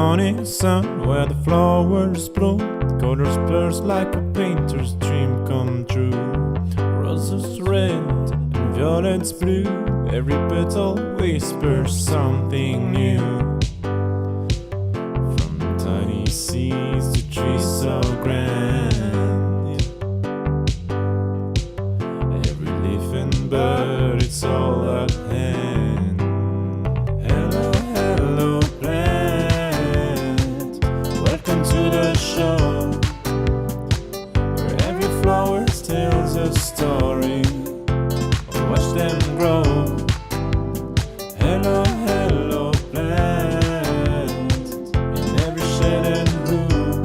morning sun where the flowers bloom, colors burst like a painter's dream come true. Roses red and violets blue, every petal whispers something new. From tiny seeds to trees so grand, every leaf and bird, it's all at hand. Hello, hello plant, welcome to the show, where every flower tells a story. Watch them grow. Hello, hello plant, in every shade and room,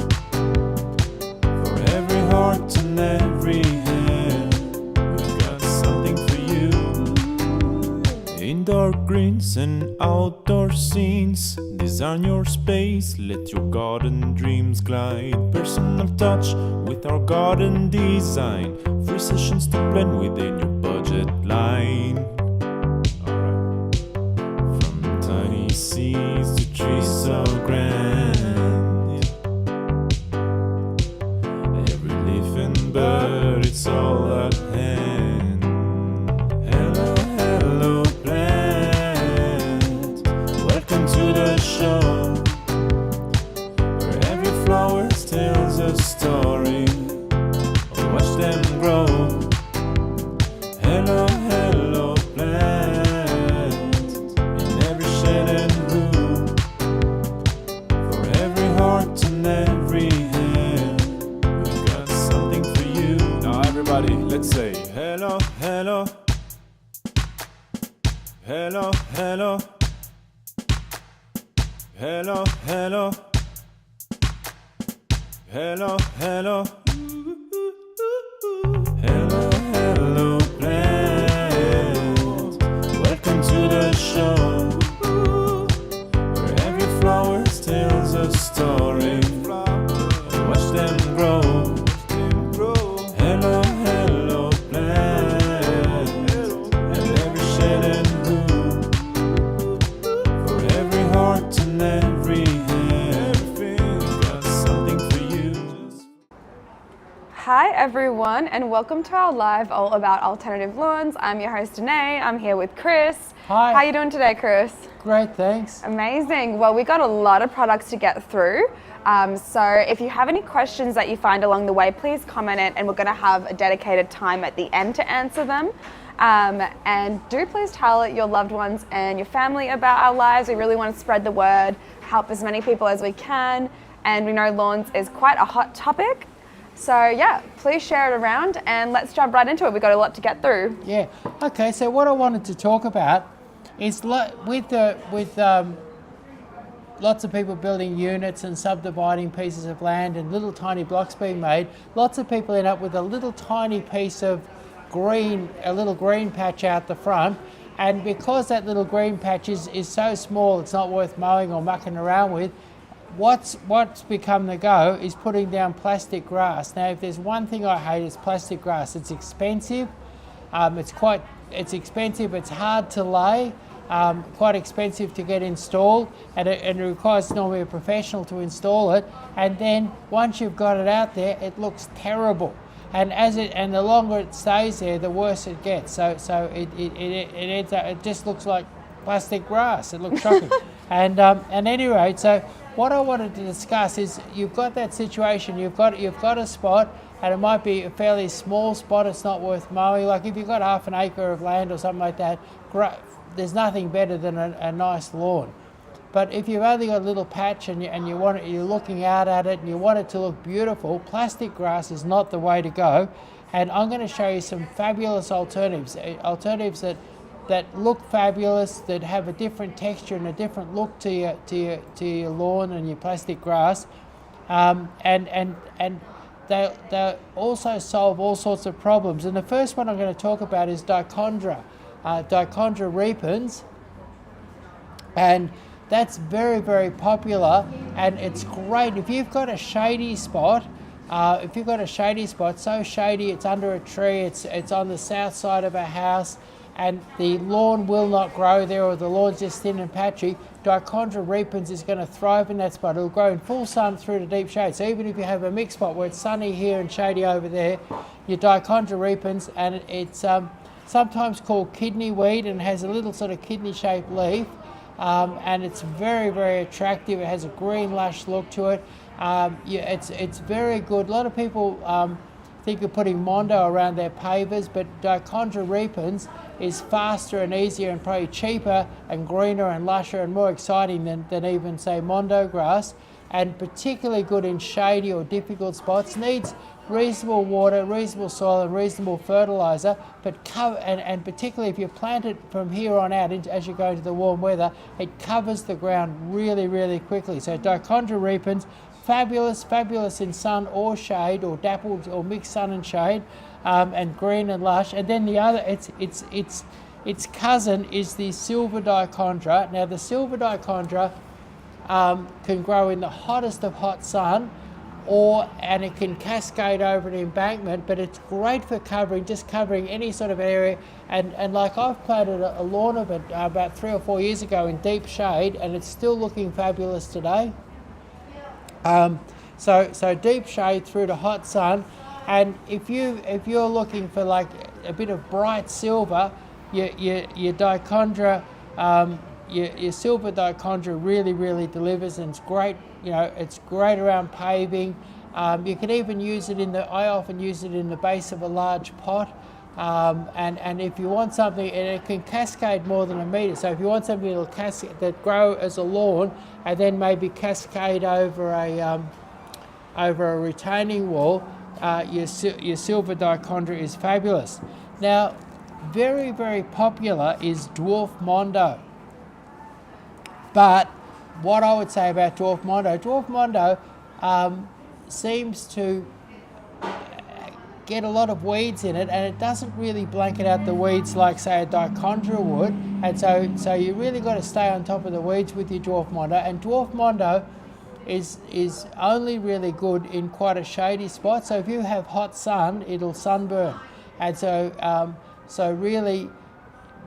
for every heart and every hand, we've got something for you. Indoor greens and outdoor scenes, design your space, let your garden dreams glide. Personal touch with our garden design, free sessions to blend within your budget line. From tiny seeds to trees so grand, every leaf and bird, it's all at hand. Hello, hello plant, welcome to the show, where every flower tells a story. Watch them grow. Hello, hello plant, in every shade and room, for every heart and every hand, we've got something for you. Now everybody, let's say hello, hello, hello, hello, hello, hello, hello, hello. Hello, hello plant, welcome to the show, where every flower tells a story. Watch them grow. Hello, hello plant, in every shade and room, for every heart and every hand, we've got something for you. Hi everyone, and welcome to our live All About Alternative Lawns. I'm your host Danae. I'm here with Chris. Hi. How are you doing today, Chris? Great, thanks. Amazing. Well, we got a lot of products to get through. So if you have any questions that you find along the way, please comment it, and we're going to have a dedicated time at the end to answer them. And do please tell your loved ones and your family about our lives. We really want to spread the word, help as many people as we can, and we know lawns is quite a hot topic. So yeah, please share it around and let's jump right into it. We've got a lot to get through. Yeah. Okay. So what I wanted to talk about is with lots of people building units and subdividing pieces of land and little tiny blocks being made. Lots of people end up with a little tiny piece of green, a little green patch out the front, and because that little green patch is so small, it's not worth mowing or mucking around with. What's become the go is putting down plastic grass. Now, if there's one thing I hate, it's plastic grass. It's expensive. It's expensive. It's hard to lay. Quite expensive to get installed, and it requires normally a professional to install it. And then once you've got it out there, it looks terrible. And the longer it stays there, the worse it gets. So it ends up. It just looks like plastic grass. It looks shocking. And at any rate, so what I wanted to discuss is you've got that situation. You've got a spot, and it might be a fairly small spot. It's not worth mowing. Like if you've got half an acre of land or something like that, great. There's nothing better than a nice lawn. But if you've only got a little patch and you're looking out at it and you want it to look beautiful, plastic grass is not the way to go. And I'm going to show you some fabulous alternatives that look fabulous, that have a different texture and a different look to your lawn and your plastic grass, and they also solve all sorts of problems. And the first one I'm going to talk about is Dichondra repens, and that's very, very popular, and it's great if you've got a shady spot. So shady it's under a tree, it's on the south side of a house, and the lawn will not grow there, or the lawn's just thin and patchy, Dichondra repens is going to thrive in that spot. It'll grow in full sun through to deep shade. So even if you have a mixed spot where it's sunny here and shady over there, your Dichondra repens, and it's sometimes called kidney weed, and has a little sort of kidney-shaped leaf, and it's very, very attractive. It has a green, lush look to it. It's very good. A lot of people think of putting Mondo around their pavers, but Dichondra repens is faster and easier and probably cheaper and greener and lusher and more exciting than even, say, Mondo grass, and particularly good in shady or difficult spots. Needs reasonable water, reasonable soil and reasonable fertiliser, but and particularly if you plant it from here on out as you go into the warm weather, it covers the ground really, really quickly. So Dichondra repens, fabulous in sun or shade, or dappled or mixed sun and shade, and green and lush. And then the other, its cousin is the silver Dichondra. Now the silver Dichondra can grow in the hottest of hot sun, and it can cascade over an embankment, but it's great for just covering any sort of area. And like I've planted a lawn of it about 3 or 4 years ago in deep shade, and it's still looking fabulous today. So deep shade through to hot sun, and if you're looking for like a bit of bright silver, your Dichondra, your silver Dichondra really delivers, and it's great. It's great around paving. You can even use it I often use it in the base of a large pot. And if you want something, and it can cascade more than a metre, so if you want something that grow as a lawn and then maybe cascade over a retaining wall, your silver Dichondra is fabulous. Now, very popular is dwarf Mondo. But what I would say about dwarf Mondo seems to get a lot of weeds in it, and it doesn't really blanket out the weeds like, say, a Dichondra would. And so you really got to stay on top of the weeds with your dwarf Mondo. And dwarf Mondo is only really good in quite a shady spot. So if you have hot sun, it'll sunburn. And so really,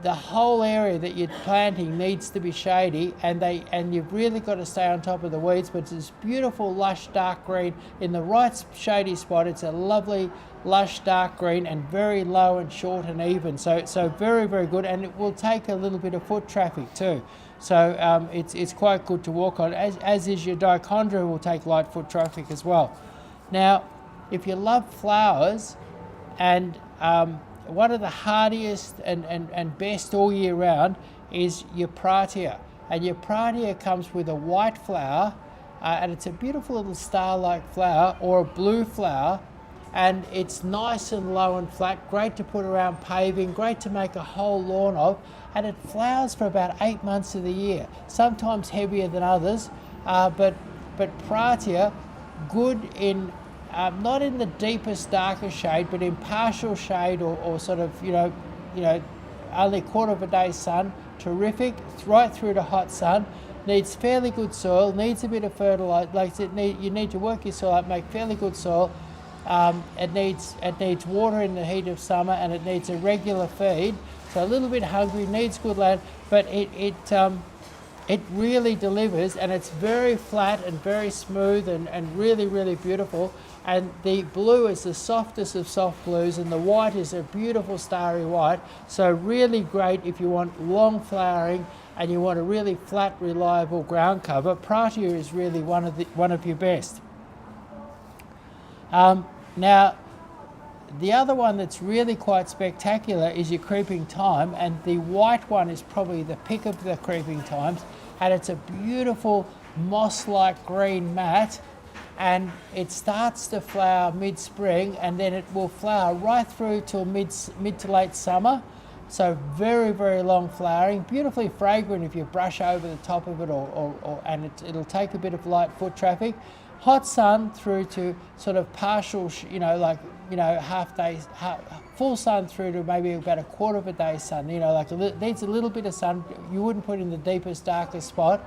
the whole area that you're planting needs to be shady, and you've really got to stay on top of the weeds. But it's this beautiful, lush, dark green in the right shady spot. It's a lovely, lush, dark green, and very low and short and even. So very good, and it will take a little bit of foot traffic too. So it's quite good to walk on, as is your Dichondra, will take light foot traffic as well. Now, if you love flowers, and one of the hardiest and best all year round is your Pratia. And your Pratia comes with a white flower, and it's a beautiful little star-like flower, or a blue flower, and it's nice and low and flat, great to put around paving, great to make a whole lawn of, and it flowers for about 8 months of the year, sometimes heavier than others, but Pratia, good in not in the deepest, darkest shade, but in partial shade, or sort of, only a quarter of a day's sun. Terrific, right through to hot sun. Needs fairly good soil, needs a bit of fertilizer. You need to work your soil up, make fairly good soil. It needs water in the heat of summer, and it needs a regular feed. So a little bit hungry, needs good land, but it really delivers, and it's very flat and very smooth and really beautiful. And the blue is the softest of soft blues, and the white is a beautiful starry white. So really great if you want long flowering and you want a really flat, reliable ground cover. Pratia is really one of your best. Now, the other one that's really quite spectacular is your creeping thyme, and the white one is probably the pick of the creeping thymes, and it's a beautiful moss-like green mat, and it starts to flower mid-spring, and then it will flower right through till mid to late summer. So very long flowering, beautifully fragrant if you brush over the top of it, and it'll take a bit of light foot traffic. Hot sun through to sort of partial, half day, full sun through to maybe about a quarter of a day's sun. Needs a little bit of sun. You wouldn't put in the deepest, darkest spot.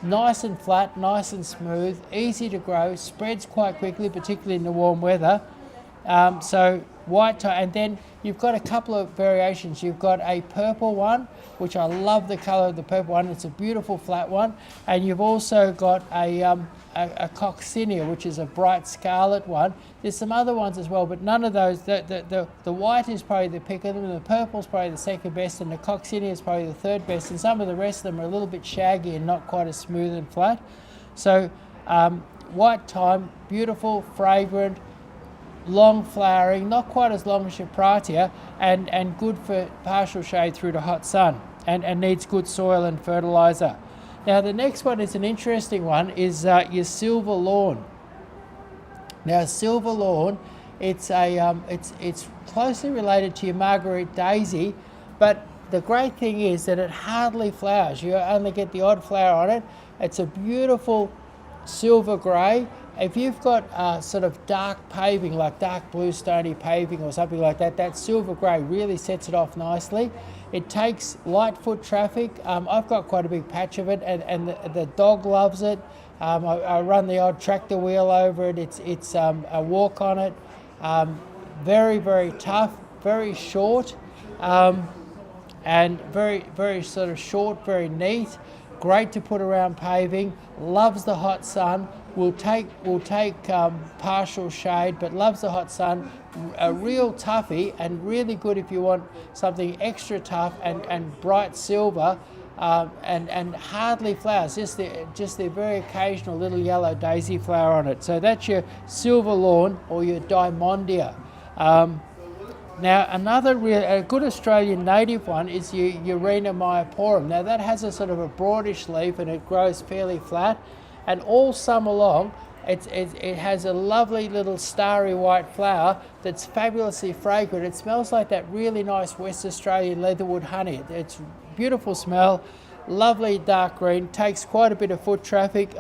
Nice and flat, nice and smooth, easy to grow, spreads quite quickly, particularly in the warm weather. So white tie, and then you've got a couple of variations. You've got a purple one, which I love the color of the purple one. It's a beautiful flat one, and you've also got a coccinea, which is a bright scarlet one. There's some other ones as well, but none of those. The white is probably the pick of them, and the purple's probably the second best, and the coccinea is probably the third best, and some of the rest of them are a little bit shaggy and not quite as smooth and flat. So white thyme, beautiful, fragrant, long flowering, not quite as long as your pratia, and good for partial shade through to hot sun, and needs good soil and fertilizer. Now the next one is an interesting one, is your silver lawn. Now silver lawn, it's closely related to your Marguerite daisy, but the great thing is that it hardly flowers. You only get the odd flower on it. It's a beautiful silver grey. If you've got sort of dark paving, like dark blue stony paving or something like that, that silver grey really sets it off nicely. It takes light foot traffic. I've got quite a big patch of it, and the dog loves it. I run the odd tractor wheel over it. It's a walk on it. Very, very tough, very short, and very sort of short, very neat. Great to put around paving. Loves the hot sun. Will take partial shade, but loves the hot sun. A real toughie, and really good if you want something extra tough and bright silver, and hardly flowers. Just the very occasional little yellow daisy flower on it. So that's your silver lawn or your diamondia. Now a good Australian native one is your Urena myoporum. Now that has a sort of a broadish leaf, and it grows fairly flat, and all summer long it has a lovely little starry white flower that's fabulously fragrant. It smells like that really nice West Australian leatherwood honey. It's beautiful smell, lovely dark green, takes quite a bit of foot traffic.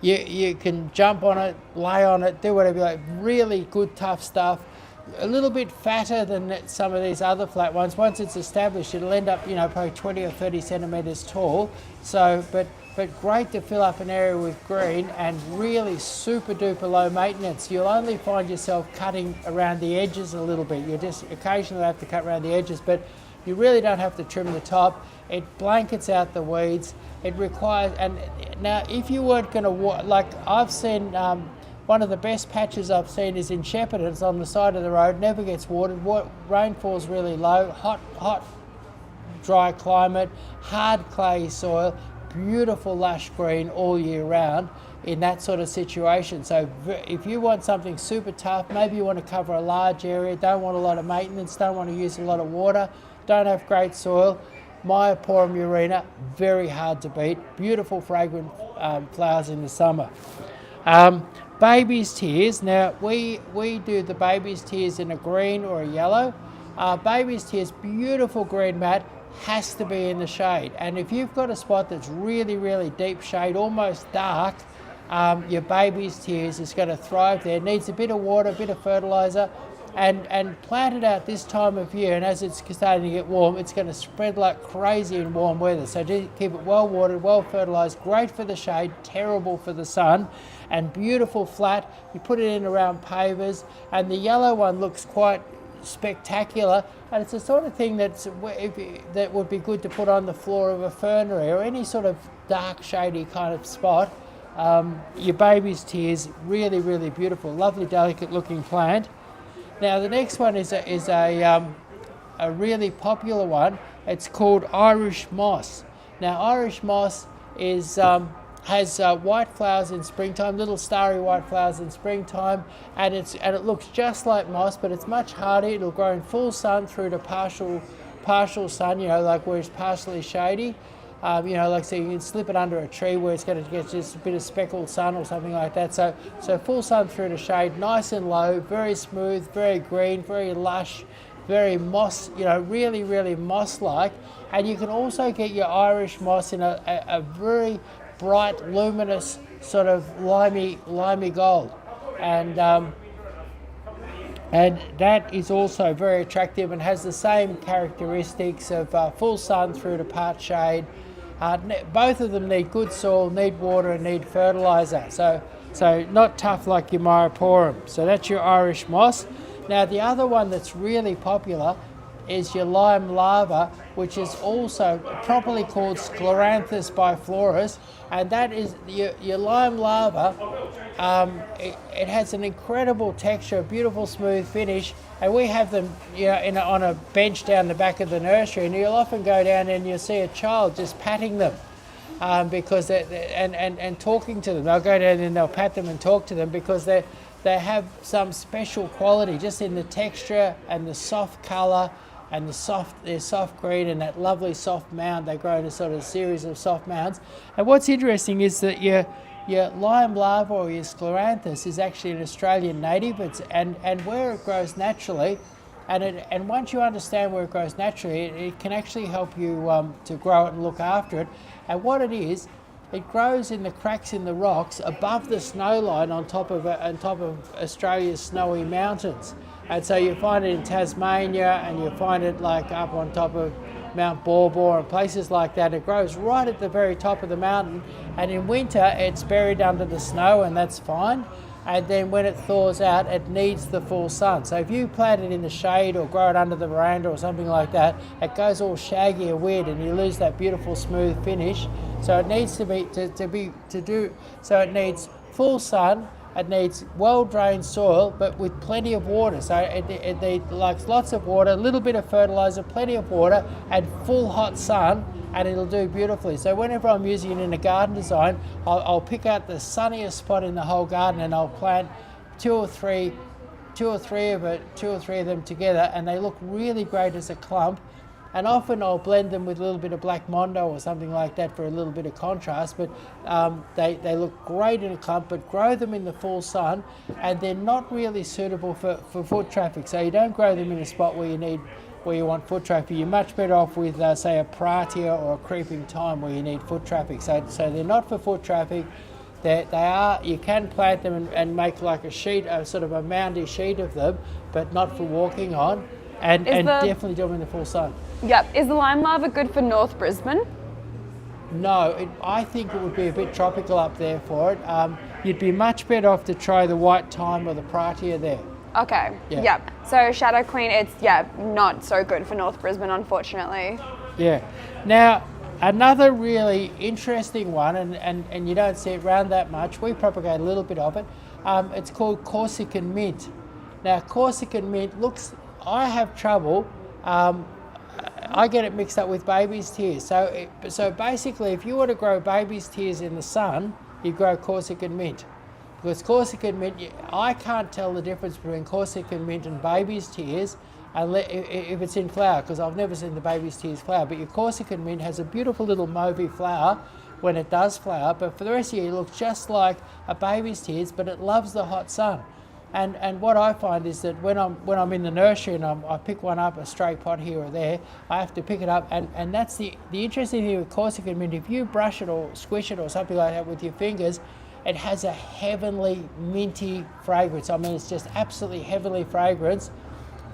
You can jump on it, lay on it, do whatever you like. Really good tough stuff. A little bit fatter than some of these other flat ones. Once it's established, it'll end up, probably 20 or 30 centimetres tall. So, but great to fill up an area with green, and really super duper low maintenance. You'll only find yourself cutting around the edges a little bit. You just occasionally have to cut around the edges, but you really don't have to trim the top. It blankets out the weeds. It requires, and now if you weren't going to, like I've seen, one of the best patches I've seen is in Shepparton. It's on the side of the road, never gets watered. Rainfall's really low, hot, dry climate, hard clay soil, beautiful lush green all year round in that sort of situation. So if you want something super tough, maybe you want to cover a large area, don't want a lot of maintenance, don't want to use a lot of water, don't have great soil, Myoporum urena, very hard to beat. Beautiful fragrant flowers in the summer. Baby's tears. Now we do the baby's tears in a green or a yellow. Baby's tears, beautiful green mat, has to be in the shade. And if you've got a spot that's really, really deep shade, almost dark, your baby's tears is going to thrive there. It needs a bit of water, a bit of fertilizer, and plant it out this time of year, and as it's starting to get warm, it's going to spread like crazy in warm weather. So just keep it well watered, well fertilized, great for the shade, terrible for the sun, and beautiful flat. You put it in around pavers, and the yellow one looks quite spectacular, and it's the sort of thing that would be good to put on the floor of a fernery or any sort of dark shady kind of spot. Your baby's tears, really, really beautiful, lovely delicate looking plant. Now the next one is a really popular one. It's called Irish moss. Now Irish moss is has white flowers in springtime, little starry white flowers in springtime, and it looks just like moss, but it's much harder. It'll grow in full sun through to partial sun, like where it's partially shady. Like so you can slip it under a tree where it's going to get just a bit of speckled sun or something like that. So full sun through to shade, nice and low, very smooth, very green, very lush, very moss, really, really moss-like. And you can also get your Irish moss in a very bright, luminous sort of limey gold. And that is also very attractive and has the same characteristics of full sun through to part shade. Both of them need good soil, need water, and need fertiliser. So not tough like your Myoporum. So that's your Irish moss. Now the other one that's really popular is your lime lava, which is also properly called Scleranthus biflorus, and that is your lime lava. It has an incredible texture, a beautiful smooth finish, and we have them, on a bench down the back of the nursery, and you'll often go down and you'll see a child just patting them. Because and talking to them. They'll go down and they'll pat them and talk to them because they have some special quality just in the texture and the soft colour and their soft green and that lovely soft mound. They grow in a sort of series of soft mounds. And what's interesting is that your lime lava or your Scleranthus is actually an Australian native. And where it grows naturally, and once you understand where it grows naturally, it can actually help you to grow it and look after it. And what it is, it grows in the cracks in the rocks above the snow line on top of Australia's snowy mountains. And so you find it in Tasmania, and you find it like up on top of Mount Baw and places like that. It grows right at the very top of the mountain, and in winter it's buried under the snow, and that's fine. And then when it thaws out, it needs the full sun. So if you plant it in the shade or grow it under the veranda or something like that, it goes all shaggy and weird, and you lose that beautiful smooth finish. So it needs so it needs full sun. It needs well-drained soil, but with plenty of water. So it likes lots of water, a little bit of fertiliser, plenty of water, and full hot sun, and it'll do beautifully. So whenever I'm using it in a garden design, I'll pick out the sunniest spot in the whole garden, and I'll plant two or three of them together, and they look really great as a clump. And often I'll blend them with a little bit of black mondo or something like that for a little bit of contrast, but they look great in a clump, but grow them in the full sun, and they're not really suitable for foot traffic. So you don't grow them in a spot where you want foot traffic. You're much better off with, say, a pratia or a creeping thyme where you need foot traffic. So they're not for foot traffic. You can plant them and make like a sheet, a sort of a moundy sheet of them, but not for walking on, and definitely do them in the full sun. Yep. Is the lime lava good for North Brisbane? No, I think it would be a bit tropical up there for it. You'd be much better off to try the white thyme or the pratia there. Okay. Yeah. Yep. So Shadow Queen, it's not so good for North Brisbane, unfortunately. Yeah. Now, another really interesting one, and you don't see it around that much. We propagate a little bit of it. It's called Corsican mint. Now, Corsican mint I have trouble. I get it mixed up with baby's tears. So basically, if you want to grow baby's tears in the sun, you grow Corsican mint. Because Corsican mint, I can't tell the difference between Corsican mint and baby's tears if it's in flower, because I've never seen the baby's tears flower. But your Corsican mint has a beautiful little mauvey flower when it does flower, but for the rest of the year, it looks just like a baby's tears, but it loves the hot sun. And what I find is that when I'm in the nursery and I pick one up, a stray pot here or there, I have to pick it up, and that's the interesting thing with Corsican mint. If you brush it or squish it or something like that with your fingers, it has a heavenly minty fragrance. I mean, it's just absolutely heavenly fragrance,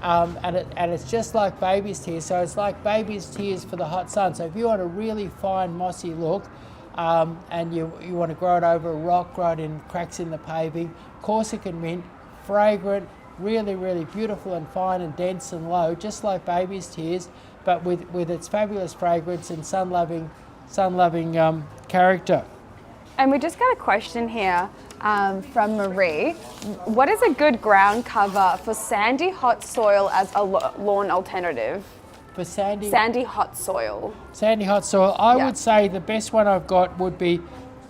and it's just like baby's tears. So it's like baby's tears for the hot sun. So if you want a really fine mossy look, and you want to grow it over a rock, grow it in cracks in the paving, Corsican mint, fragrant, really, really beautiful and fine and dense and low, just like baby's tears, but with its fabulous fragrance and sun-loving character. And we just got a question here from Marie. What is a good ground cover for sandy hot soil as a lawn alternative? For sandy hot soil. Sandy hot soil, I would say the best one I've got would be,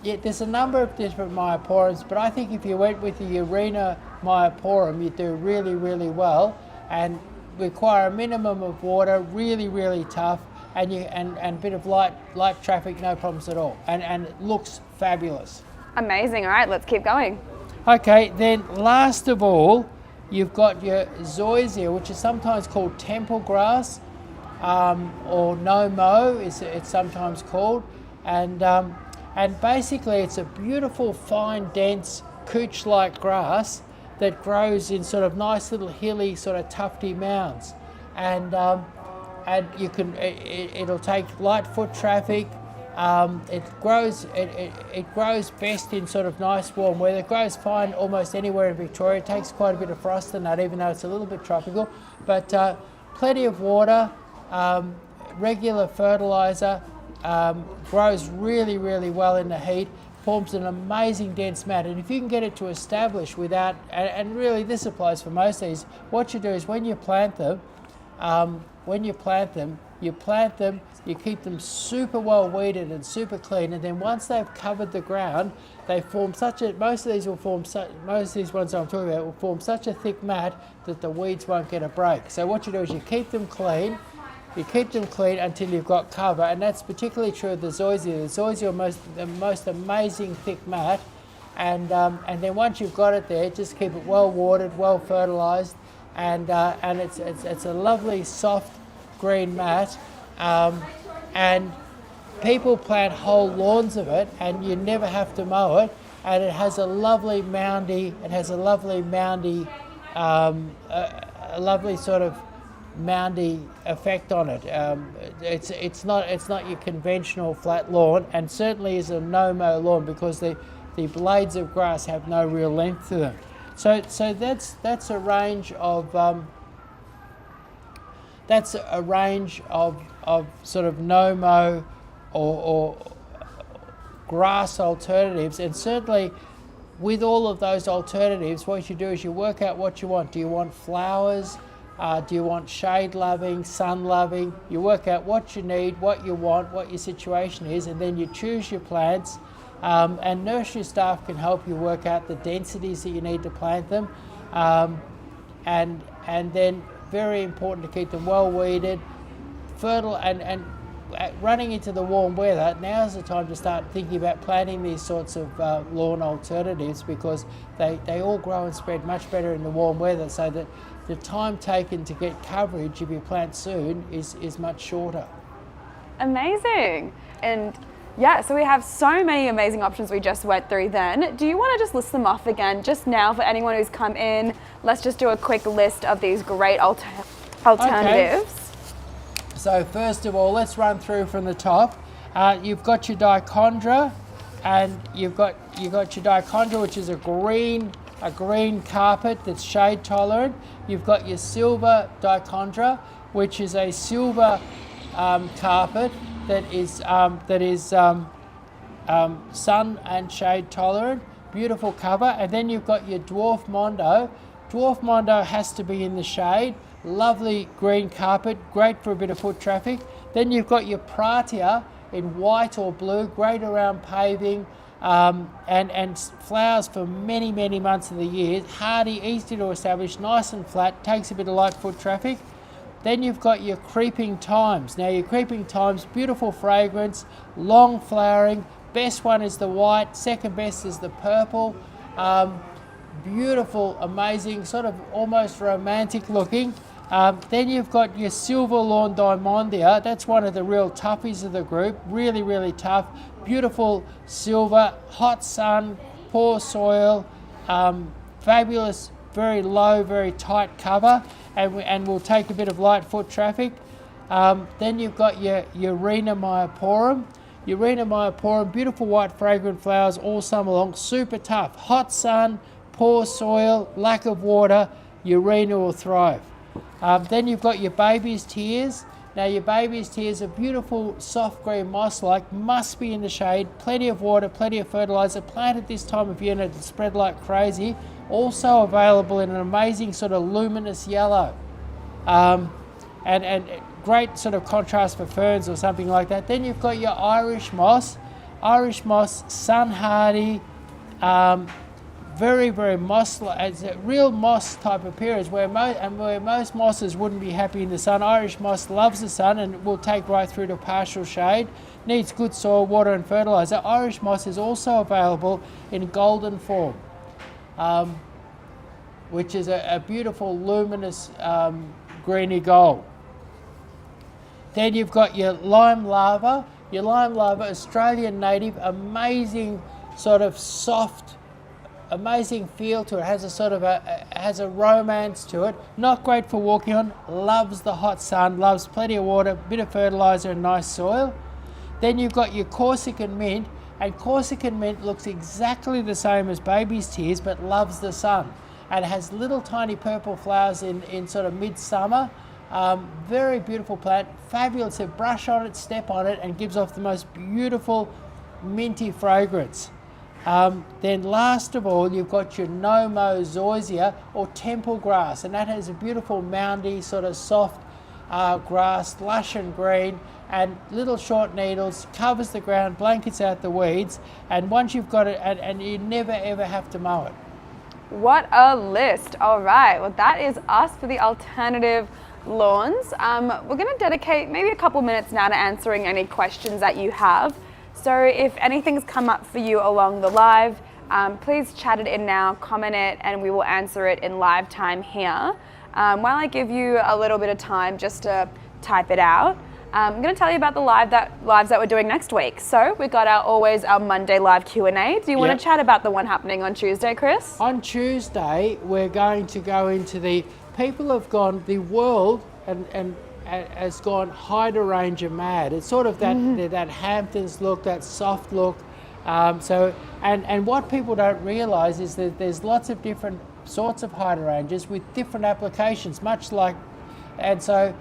there's a number of different Myoporums, but I think if you went with the Arena Myoporum, you'd do really, really well, and require a minimum of water, really, really tough, and a bit of light traffic, no problems at all, and it looks fabulous. Amazing. All right, let's keep going. Okay, then last of all, you've got your Zoysia, which is sometimes called temple grass, or no mo, it's sometimes called, and basically it's a beautiful, fine, dense, couch-like grass that grows in sort of nice little hilly, sort of tufty mounds, and you can it'll take light foot traffic. It grows best in sort of nice warm weather. It grows fine almost anywhere in Victoria. It takes quite a bit of frost in that, even though it's a little bit tropical. But plenty of water, regular fertiliser, grows really, really well in the heat, forms an amazing dense mat. And if you can get it to establish without, and really this applies for most of these, what you do is when you plant them, you keep them super well weeded and super clean, and then once they've covered the ground, they form most of these ones I'm talking about will form such a thick mat that the weeds won't get a break. So what you do is you keep them clean until you've got cover, and that's particularly true of the zoysia. The zoysia are the most amazing thick mat, and then once you've got it there, just keep it well watered, well fertilised, and it's a lovely soft green mat, and people plant whole lawns of it, and you never have to mow it, and it has a lovely moundy, a lovely sort of moundy effect on it. It's not your conventional flat lawn, and certainly is a no-mow lawn because the blades of grass have no real length to them. So that's a range of sort of no-mow or grass alternatives, and certainly with all of those alternatives, what you do is you work out what you want. Do you want flowers? Do you want shade loving, sun loving? You work out what you need, what you want, what your situation is, and then you choose your plants. And nursery staff can help you work out the densities that you need to plant them. And then very important to keep them well weeded, fertile, and running into the warm weather, now's the time to start thinking about planting these sorts of lawn alternatives, because they all grow and spread much better in the warm weather, so that the time taken to get coverage if you plant soon is much shorter. Amazing. And yeah, so we have so many amazing options we just went through then. Do you want to just list them off again just now for anyone who's come in? Let's just do a quick list of these great alternatives. Okay. So first of all, let's run through from the top. You've got your dichondra, and you've got your dichondra, which is a green carpet that's shade tolerant. You've got your silver dichondra, which is a silver carpet that is sun and shade tolerant. Beautiful cover. And then you've got your dwarf mondo. Dwarf mondo has to be in the shade. Lovely green carpet, great for a bit of foot traffic. Then you've got your pratia in white or blue, great around paving, and flowers for many, many months of the year. Hardy, easy to establish, nice and flat, takes a bit of light foot traffic. Then you've got your creeping thymes. Now your creeping thymes, beautiful fragrance, long flowering. Best one is the white, second best is the purple. Beautiful, amazing, sort of almost romantic looking. Then you've got your silver lawn diamondia. That's one of the real toughies of the group. Really, really tough. Beautiful silver, hot sun, poor soil, fabulous, very low, very tight cover, and will take a bit of light foot traffic. Then you've got your Urena myoporum. Urena myoporum, beautiful white fragrant flowers all summer long, super tough. Hot sun, poor soil, lack of water, Urena will thrive. Then you've got your baby's tears. Now your baby's tears are beautiful, soft green moss-like, must be in the shade, plenty of water, plenty of fertiliser, planted this time of year and it'll spread like crazy. Also available in an amazing sort of luminous yellow. And great sort of contrast for ferns or something like that. Then you've got your Irish moss. Irish moss, sun hardy, very, very moss-like. It's a real moss type appearance where most mosses wouldn't be happy in the sun. Irish moss loves the sun and will take right through to partial shade. Needs good soil, water and fertiliser. Irish moss is also available in golden form, which is a beautiful luminous greeny gold. Then you've got your lime lava. Your lime lava, Australian native, amazing sort of soft, amazing feel to it. Has a sort of has a romance to it. Not great for walking on. Loves the hot sun. Loves plenty of water, bit of fertiliser and nice soil. Then you've got your Corsican mint, and Corsican mint looks exactly the same as baby's tears, but loves the sun. And it has little tiny purple flowers in sort of midsummer. Very beautiful plant, fabulous to brush on it, step on it, and gives off the most beautiful minty fragrance. Then last of all, you've got your Nomozoisia or temple grass, and that has a beautiful moundy sort of soft grass, lush and green, and little short needles, covers the ground, blankets out the weeds, and once you've got it, and you never ever have to mow it. What a list. All right, well that is us for the alternative lawns. We're going to dedicate maybe a couple minutes now to answering any questions that you have. So if anything's come up for you along the live, please chat it in now, comment it, and we will answer it in live time here. While I give you a little bit of time just to type it out, I'm going to tell you about the lives that we're doing next week. So we've got our Monday live Q&A. Do you want to chat about the one happening on Tuesday, Chris? On Tuesday, we're going to go into the world and has gone hydrangea mad. It's sort of that Hamptons look, that soft look. And what people don't realise is that there's lots of different sorts of hydrangeas with different applications, much like, and so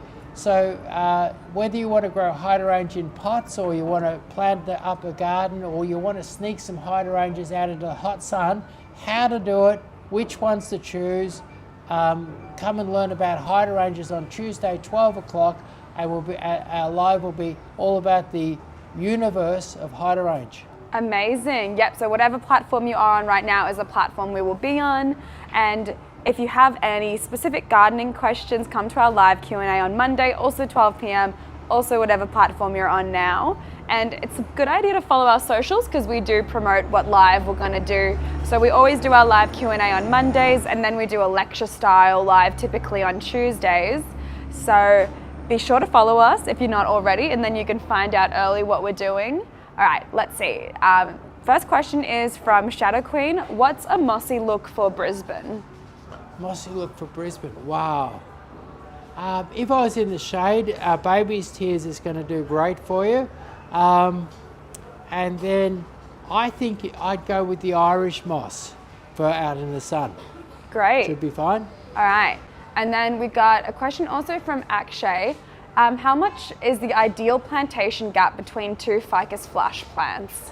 whether you want to grow hydrangea in pots, or you want to plant the upper garden, or you want to sneak some hydrangeas out into the hot sun, how to do it, which ones to choose, come and learn about hydrangeas on Tuesday, 12 o'clock, and our live will be all about the universe of hydrangea. Amazing. Yep, so whatever platform you are on right now is a platform we will be on. And if you have any specific gardening questions, come to our live Q&A on Monday, also 12 p.m, also whatever platform you're on now. And it's a good idea to follow our socials because we do promote what live we're going to do. So we always do our live Q&A on Mondays, and then we do a lecture style live typically on Tuesdays. So be sure to follow us if you're not already, and then you can find out early what we're doing. All right, let's see. First question is from Shadow Queen. What's a mossy look for Brisbane? Mossy look for Brisbane, wow. If I was in the shade, baby's tears is going to do great for you. And then I think I'd go with the Irish moss for out in the sun. Great. Should be fine. All right. And then we got a question also from Akshay. How much is the ideal plantation gap between two ficus flash plants?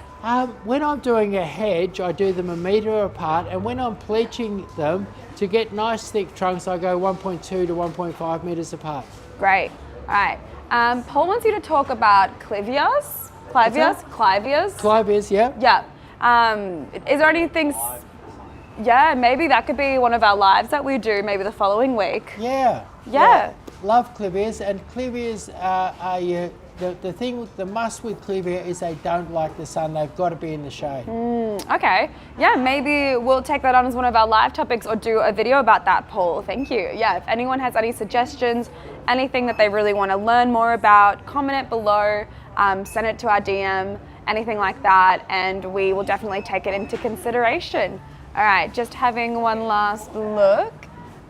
When I'm doing a hedge, I do them 1 metre apart, and when I'm pleaching them, to get nice thick trunks, I go 1.2 to 1.5 metres apart. Great. All right. Paul wants you to talk about clivias. Clivias, yeah. Yeah. Is there anything? Yeah, maybe that could be one of our lives that we do maybe the following week. Yeah. Love clivias, and clivias are the must with clivia is they don't like the sun. They've got to be in the shade. Okay. Yeah, maybe we'll take that on as one of our live topics or do a video about that, Paul. Thank you. Yeah, if anyone has any suggestions, anything that they really want to learn more about, comment it below, send it to our DM, anything like that, and we will definitely take it into consideration. All right, just having one last look.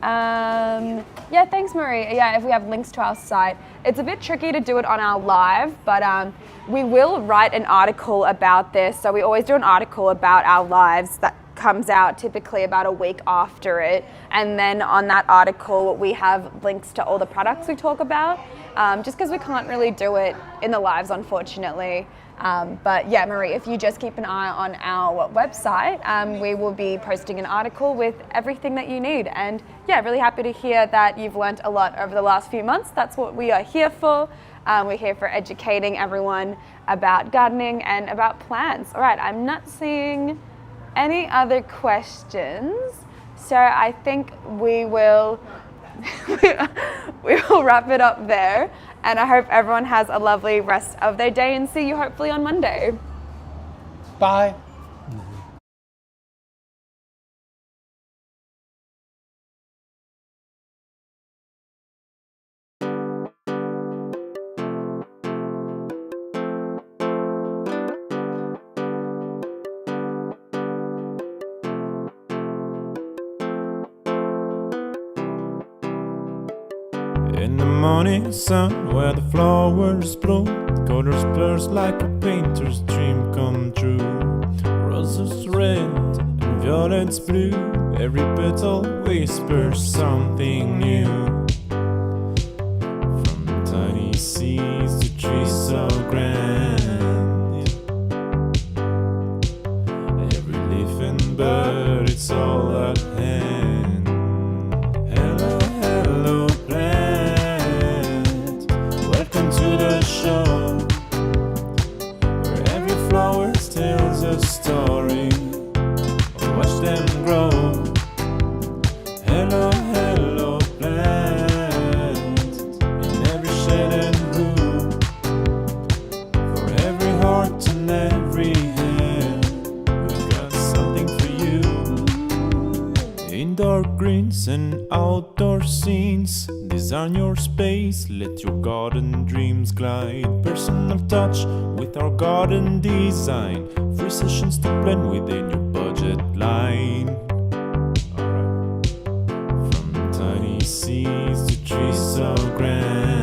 Yeah, thanks, Marie. Yeah, if we have links to our site. It's a bit tricky to do it on our live, but we will write an article about this. So we always do an article about our lives that comes out typically about a week after it. And then on that article, we have links to all the products we talk about, just because we can't really do it in the lives, unfortunately. But yeah, Marie, if you just keep an eye on our website, we will be posting an article with everything that you need. And yeah, really happy to hear that you've learnt a lot over the last few months. That's what we are here for. We're here for educating everyone about gardening and about plants. All right, I'm not seeing any other questions. So I think we will wrap it up there. And I hope everyone has a lovely rest of their day and see you hopefully on Monday. Bye. In the morning sun, where the flowers bloom, colors blurs like a painter's dream come true. Roses red and violets blue, every petal whispers something new. From tiny seeds to trees so grand, every leaf and bird, it's all at hand. Hello, hello plant, welcome to the show, where every flower tells a story. Watch them grow. Hello, hello plant, in every shade and hue, for every heart and every hand, we've got something for you. Indoor greens and outdoor scenes, design your space, let your garden dreams glide. Personal touch with our garden design, free sessions to blend within your budget line. From tiny seeds to trees so grand,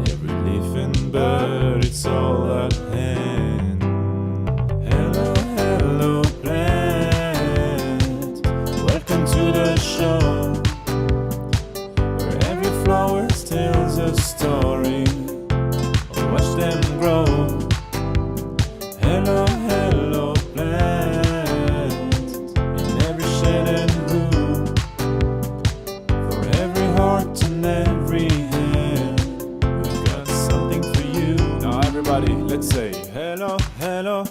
every leaf and bird, it's all at hand. Hello, hello plant, welcome to the show, where every flower tells a story. Watch them grow. Hello, hello plant, in every shade and hue, for every heart and every hand, we've got something for you. Now everybody, let's say hello, hello,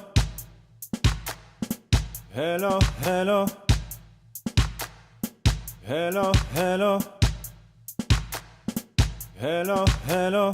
hello, hello, hello, hello, hello, hello.